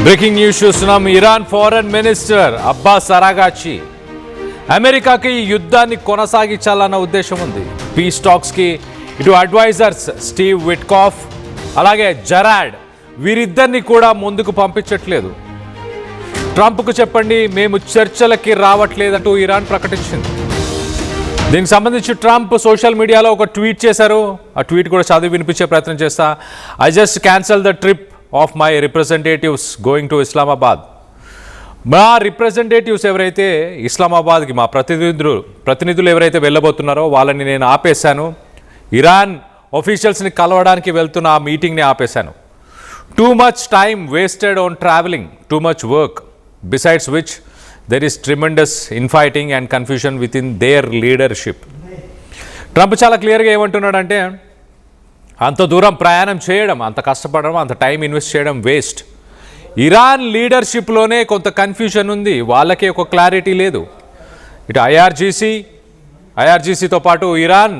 Breaking news చూస్తున్నాం. Iran foreign minister Abbas అరాగాచి అమెరికాకి ఈ యుద్ధాన్ని కొనసాగించాలన్న ఉద్దేశం ఉంది. పీస్ టాక్స్కి ఇటు అడ్వైజర్స్ స్టీవ్ విట్కాఫ్ అలాగే జెరాడ్ వీరిద్దరిని కూడా ముందుకు పంపించట్లేదు. ట్రంప్కు చెప్పండి మేము చర్చలకి రావట్లేదంటూ ఇరాన్ ప్రకటించింది. దీనికి సంబంధించి ట్రంప్ సోషల్ మీడియాలో ఒక ట్వీట్ చేశారు. ఆ ట్వీట్ కూడా చదివి వినిపించే ప్రయత్నం చేస్తా. I just cancel the trip of my representatives going to Islamabad. మా రిప్రజెంటేటివ్స్ ఎవరైతే ఇస్లామాబాద్కి మా ప్రతినిధులు ఎవరైతే వెళ్ళబోతున్నారో వాళ్ళని నేను ఆపేశాను. ఇరాన్ ఆఫీషియల్స్ని కలవడానికి వెళ్తున్న ఆ మీటింగ్ని ఆపేశాను. Too much time wasted on travelling, too much work, besides which there is tremendous infighting and confusion within their leadership. Trump చాలా క్లియర్గా ఏమంటున్నాడంటే అంత దూరం ప్రయాణం చేయడం, అంత కష్టపడడం, అంత టైం ఇన్వెస్ట్ చేయడం వేస్ట్. ఇరాన్ లీడర్షిప్లోనే కొంత కన్ఫ్యూషన్ ఉంది, వాళ్ళకే ఒక క్లారిటీ లేదు. ఇటు ఐఆర్జీసీతో పాటు ఇరాన్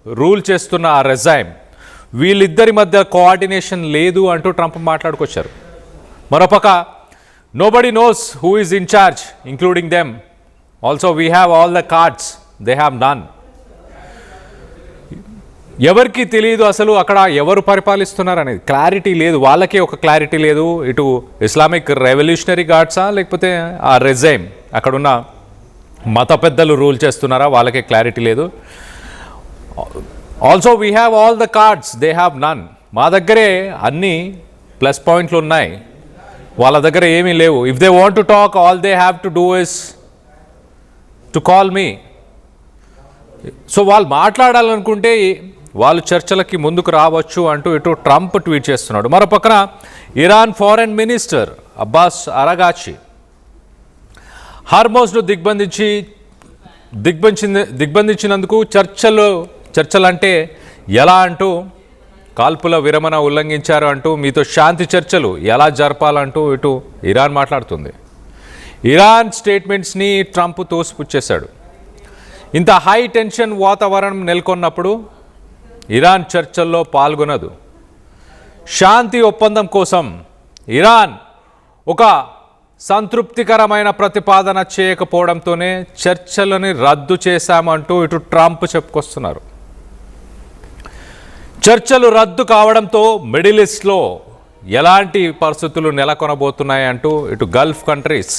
రూల్ చేస్తున్న ఆ రెజైమ్ వీళ్ళిద్దరి మధ్య కోఆర్డినేషన్ లేదు అంటూ ట్రంప్ మాట్లాడుకొచ్చారు. మరోపక్క nobody knows who is in charge including them. Also we have all the cards, they have none. ఎవరికి తెలియదు అసలు అక్కడ ఎవరు పరిపాలిస్తున్నారు అనేది క్లారిటీ లేదు, వాళ్ళకే ఒక క్లారిటీ లేదు. ఇటు ఇస్లామిక్ రెవల్యూషనరీ గార్డ్సా లేకపోతే ఆ రెజైమ్ అక్కడున్న మత పెద్దలు రూల్ చేస్తున్నారా, వాళ్ళకే క్లారిటీ లేదు. Also we have all the cards, they have none. మా దగ్గరే అన్ని ప్లస్ పాయింట్లు ఉన్నాయి, వాళ్ళ దగ్గర ఏమీ లేవు. If they want to talk all they have to do is to call me. So వాళ్ళు మాట్లాడాలనుకుంటే వాళ్ళు చర్చలకి ముందుకు రావచ్చు అంటూ ఇటు ట్రంప్ ట్వీట్ చేస్తున్నాడు. మరో పక్కన ఇరాన్ ఫారెన్ మినిస్టర్ అబ్బాస్ అరాగాచి హార్మోజ్ను దిగ్బంధించినందుకు చర్చలంటే ఎలా అంటూ, కాల్పుల విరమణ ఉల్లంఘించారు అంటూ, మీతో శాంతి చర్చలు ఎలా జరపాలంటూ ఇటు ఇరాన్ మాట్లాడుతుంది. ఇరాన్ స్టేట్మెంట్స్ని ట్రంప్ తోసిపుచ్చేశాడు. ఇంత హై టెన్షన్ వాతావరణం నెలకొన్నప్పుడు ఇరాన్ చర్చల్లో పాల్గొనదు. శాంతి ఒప్పందం కోసం ఇరాన్ ఒక సంతృప్తికరమైన ప్రతిపాదన చేయకపోవడంతోనే చర్చలని రద్దు చేశామంటూ ఇటు ట్రంప్ చెప్పుకొస్తున్నారు. చర్చలు రద్దు కావడంతో మిడిల్ ఈస్ట్లో ఎలాంటి పరిస్థితులు నెలకొనబోతున్నాయంటూ ఇటు గల్ఫ్ కంట్రీస్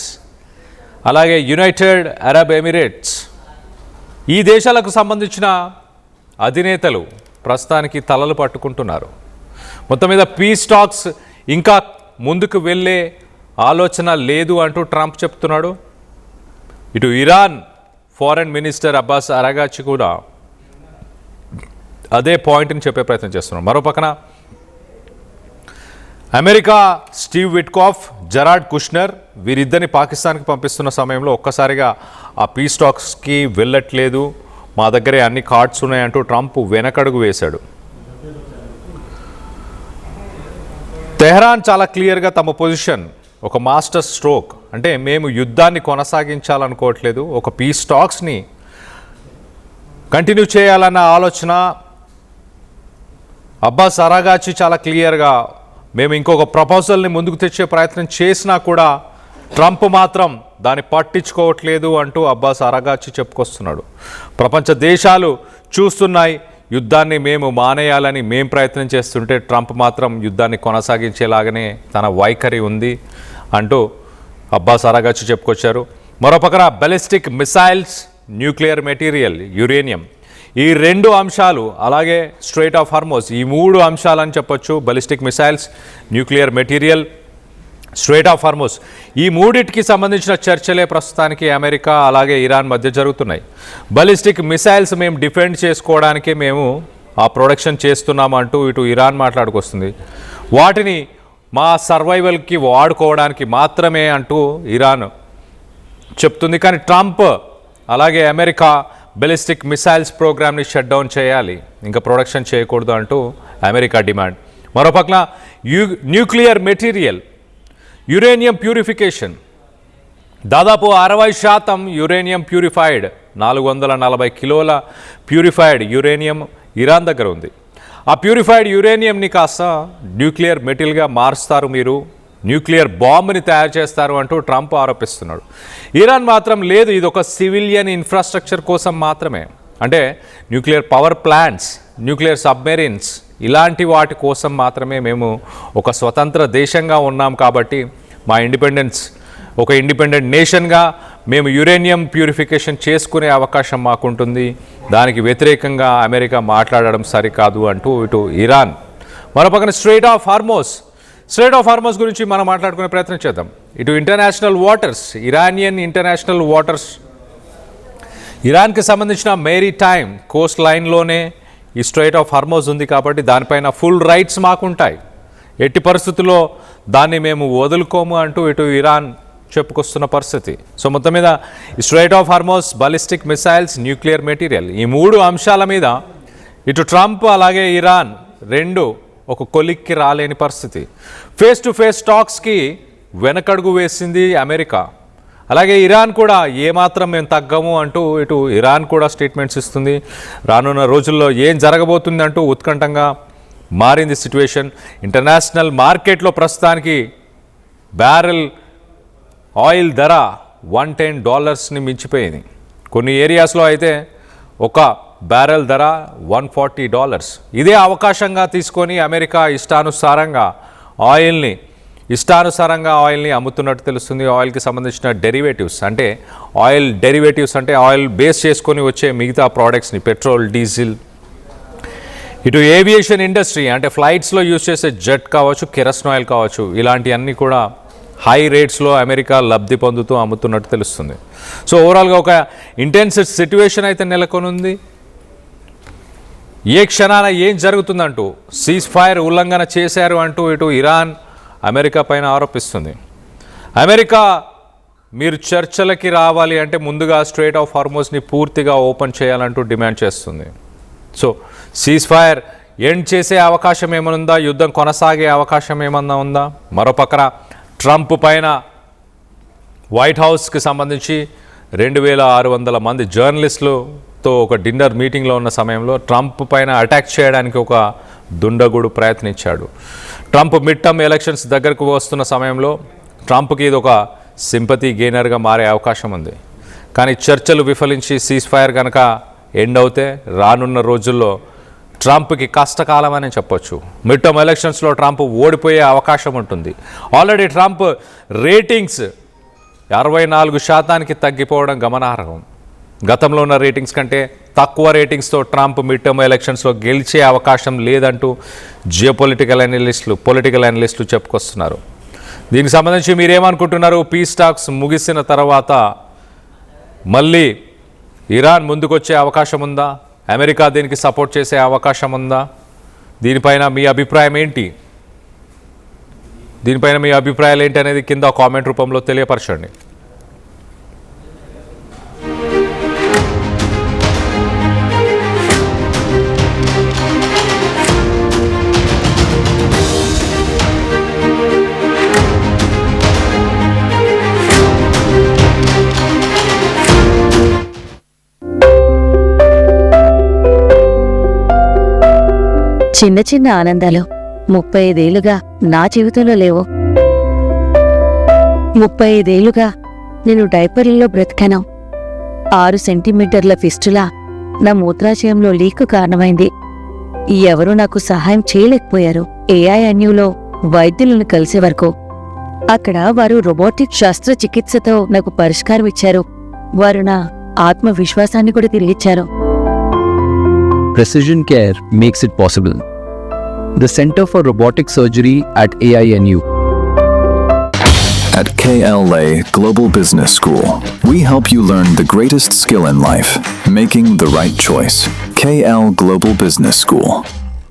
అలాగే యునైటెడ్ అరబ్ ఎమిరేట్స్ ఈ దేశాలకు సంబంధించిన అధినేతలు ప్రస్తుతానికి తలలు పట్టుకుంటున్నారు. మొత్తం మీద పీస్ టాక్స్ ఇంకా ముందుకు వెళ్ళే ఆలోచన లేదు అంటూ ట్రంప్ చెప్తున్నాడు. ఇటు Iran foreign minister Abbas Araghchi కూడా అదే పాయింట్ని చెప్పే ప్రయత్నం చేస్తున్నారు. మరో పక్కన America Steve Witkoff, Jared Kushner వీరిద్దరిని పాకిస్తాన్కి పంపిస్తున్న సమయంలో ఒక్కసారిగా ఆ పీస్ టాక్స్కి వెళ్ళట్లేదు, మా దగ్గరే అన్ని కార్డ్స్ ఉన్నాయంటూ ట్రంప్ వెనకడుగు వేశాడు. తెహ్రాన్ చాలా క్లియర్గా తమ పొజిషన్ ఒక మాస్టర్ స్ట్రోక్, అంటే మేము యుద్ధాన్ని కొనసాగించాలనుకోవట్లేదు, ఒక పీస్ టాక్స్ని కంటిన్యూ చేయాలన్న ఆలోచన. అబ్బాస్ అరాగాచి చాలా క్లియర్గా మేము ఇంకొక ప్రపోజల్ని ముందుకు తెచ్చే ప్రయత్నం చేసినా కూడా ట్రంప్ మాత్రం దాన్ని పట్టించుకోవట్లేదు అంటూ అబ్బాస్ అరాగాచి చెప్పుకొస్తున్నాడు. ప్రపంచ దేశాలు చూస్తున్నాయి, యుద్ధాన్ని మేము మానేయాలని మేము ప్రయత్నం చేస్తుంటే ట్రంప్ మాత్రం యుద్ధాన్ని కొనసాగించేలాగానే తన వైఖరి ఉంది అంటూ అబ్బాస్ అరాగాచి చెప్పుకొచ్చారు. మరోపక్కన ballistic missiles, nuclear material, uranium ఈ రెండు అంశాలు, అలాగే స్ట్రెయిట్ ఆఫ్ హార్మోజ్ ఈ మూడు అంశాలని చెప్పొచ్చు. Ballistic missiles, nuclear material, strait of Hormuz ఈ మూడింటికి సంబంధించిన చర్చలే ప్రస్తుతానికి అమెరికా అలాగే ఇరాన్ మధ్య జరుగుతున్నాయి. బలిస్టిక్ మిసైల్స్ మేము డిఫెండ్ చేసుకోవడానికే మేము ఆ ప్రొడక్షన్ చేస్తున్నాము అంటూ ఇటు ఇరాన్ మాట్లాడుకొస్తుంది. వాటిని మా సర్వైవల్కి వాడుకోవడానికి మాత్రమే అంటూ ఇరాన్ చెప్తుంది. కానీ ట్రంప్ అలాగే అమెరికా బలిస్టిక్ మిసైల్స్ ప్రోగ్రామ్ని షట్ డౌన్ చేయాలి, ఇంకా ప్రొడక్షన్ చేయకూడదు అంటూ అమెరికా డిమాండ్. మరోపక్కన న్యూక్లియర్ మెటీరియల్, యురేనియం ప్యూరిఫికేషన్ దాదాపు 60% యురేనియం ప్యూరిఫైడ్, 440 కిలోల ప్యూరిఫైడ్ యురేనియం ఇరాన్ దగ్గర ఉంది. ఆ ప్యూరిఫైడ్ యురేనియంని కాస్త న్యూక్లియర్ మెటీరియల్గా మారుస్తారు మీరు, న్యూక్లియర్ బాంబుని తయారు చేస్తారు అంటూ ట్రంప్ ఆరోపిస్తున్నాడు. ఇరాన్ మాత్రం లేదు, ఇది ఒక సివిలియన్ ఇన్ఫ్రాస్ట్రక్చర్ కోసం మాత్రమే, అంటే nuclear power plants, nuclear submarines ఇలాంటి వాటి కోసం మాత్రమే మేము ఒక స్వతంత్ర దేశంగా ఉన్నాం, కాబట్టి మా ఇండిపెండెన్స్ ఒక ఇండిపెండెంట్ నేషన్గా మేము యురేనియం ప్యూరిఫికేషన్ చేసుకునే అవకాశం మాకుంటుంది, దానికి వ్యతిరేకంగా అమెరికా మాట్లాడడం సరికాదు అంటూ ఇటు ఇరాన్. మరోపక్కన స్ట్రెయిట్ ఆఫ్ హార్మోస్ గురించి మనం మాట్లాడుకునే ప్రయత్నం చేద్దాం. ఇటు international waters, Iranian international waters, ఇరాన్కి సంబంధించిన మేరీ టైమ్ కోస్ట్ లైన్లోనే ఈ స్ట్రెయిట్ ఆఫ్ హార్మోస్ ఉంది, కాబట్టి దానిపైన ఫుల్ రైట్స్ మాకుంటాయి, ఎట్టి పరిస్థితుల్లో దాన్ని మేము వదులుకోము అంటూ ఇటు ఇరాన్ చెప్పుకొస్తున్న పరిస్థితి. సో మొత్తం మీద ఈ straight of హార్మోస్, ballistic missiles, nuclear material, ఈ 3 అంశాల మీద ఇటు ట్రంప్ అలాగే ఇరాన్ రెండు ఒక కొలిక్కి రాలేని పరిస్థితి. ఫేస్ టు ఫేస్ టాక్స్కి వెనకడుగు వేసింది అమెరికా. అలాగే ఇరాన్ కూడా ఏమాత్రం మేము తగ్గము అంటూ ఇటు ఇరాన్ కూడా స్టేట్మెంట్స్ ఇస్తుంది. రానున్న రోజుల్లో ఏం జరగబోతుంది అంటూ ఉత్కంఠంగా మారింది సిచ్యువేషన్. ఇంటర్నేషనల్ మార్కెట్లో ప్రస్తుతానికి బ్యారెల్ ఆయిల్ ధర $110 మించిపోయింది. కొన్ని ఏరియాస్లో అయితే ఒక బ్యారెల్ ధర $140. ఇదే అవకాశంగా తీసుకొని అమెరికా ఇష్టానుసారంగా ఆయిల్ని అమ్ముతున్నట్టు తెలుస్తుంది. ఆయిల్కి సంబంధించిన డెరివేటివ్స్ అంటే ఆయిల్ బేస్ చేసుకొని వచ్చే మిగతా ప్రోడక్ట్స్ని, పెట్రోల్, డీజిల్, ఇటు ఏవియేషన్ ఇండస్ట్రీ అంటే ఫ్లైట్స్లో యూజ్ చేసే జెట్ కావచ్చు, కెరసిన్ ఆయిల్ కావచ్చు, ఇలాంటివన్నీ కూడా హై రేట్స్లో అమెరికా లబ్ధి పొందుతూ అమ్ముతున్నట్టు తెలుస్తుంది. సో ఓవరాల్గా ఒక ఇంటెన్స్ సిట్యువేషన్ అయితే నెలకొనుంది. ఏ క్షణాన ఏం జరుగుతుందంటూ, సీజ్ ఫైర్ ఉల్లంఘన చేశారు అంటూ ఇటు ఇరాన్ అమెరికా పైన ఆరోపిస్తుంది. అమెరికా మీరు చర్చలకి రావాలి అంటే ముందుగా స్ట్రెయిట్ ఆఫ్ హార్మోస్ని పూర్తిగా ఓపెన్ చేయాలంటూ డిమాండ్ చేస్తుంది. సో సీజ్ ఫైర్ ఎండ్ చేసే అవకాశం ఏమైనా ఉందా, యుద్ధం కొనసాగే అవకాశం ఏమన్నా ఉందా? మరోపక్కన ట్రంప్ పైన వైట్ హౌస్కి సంబంధించి 2600 మంది జర్నలిస్టులతో ఒక డిన్నర్ మీటింగ్లో ఉన్న సమయంలో ట్రంప్ పైన అటాక్ చేయడానికి ఒక దుండగుడు ప్రయత్నించాడు. ట్రంప్ మిడ్ టర్మ్ ఎలక్షన్స్ దగ్గరకు వస్తున్న సమయంలో ట్రంప్కి ఇది ఒక సింపతి గెయినర్గా మారే అవకాశం ఉంది. కానీ చర్చలు విఫలించి సీజ్ ఫైర్ కనుక ఎండ్ అవుతే రానున్న రోజుల్లో ట్రంప్కి కష్టకాలం అని చెప్పొచ్చు. మిడ్ టర్మ్ ఎలక్షన్స్లో ట్రంప్ ఓడిపోయే అవకాశం ఉంటుంది. ఆల్రెడీ ట్రంప్ రేటింగ్స్ 64% తగ్గిపోవడం గమనార్హం. గతంలో ఉన్న రేటింగ్స్ కంటే తక్కువ రేటింగ్స్తో ట్రంప్ మిడ్ టర్మ్ ఎలక్షన్స్లో గెలిచే అవకాశం లేదంటూ పొలిటికల్ అనలిస్టులు చెప్పుకొస్తున్నారు. దీనికి సంబంధించి మీరేమనుకుంటున్నారు? పీస్ టాక్స్ ముగిసిన తర్వాత మళ్ళీ ఇరాన్ ముందుకొచ్చే అవకాశం ఉందా? అమెరికా దీనికి సపోర్ట్ చేసే అవకాశం ఉందా? దీనిపైన మీ అభిప్రాయం ఏంటి? అనేది కింద కామెంట్ రూపంలో తెలియపరచండి. చిన్న చిన్న ఆనందాలు 35 ఏళ్లుగా నా జీవితంలో లేవు. 35 ఏళ్లుగా నేను డైపర్లలో బ్రతికాను. 6 సెంటీమీటర్ల ఫిస్టులా నా మూత్రాశయంలో లీకు కారణమైంది. ఎవరూ నాకు సహాయం చేయలేకపోయారు. AINUలో వైద్యులను కలిసే వరకు. అక్కడ వారు రోబోటిక్ శస్త్రచికిత్సతో నాకు పరిష్కారం ఇచ్చారు. వారు నా ఆత్మవిశ్వాసాన్ని కూడా తిరిగిచ్చారు. Precision Care makes it possible. The Center for Robotic Surgery at AINU. At KLA Global Business School, we help you learn the greatest skill in life, making the right choice. KL Global Business School.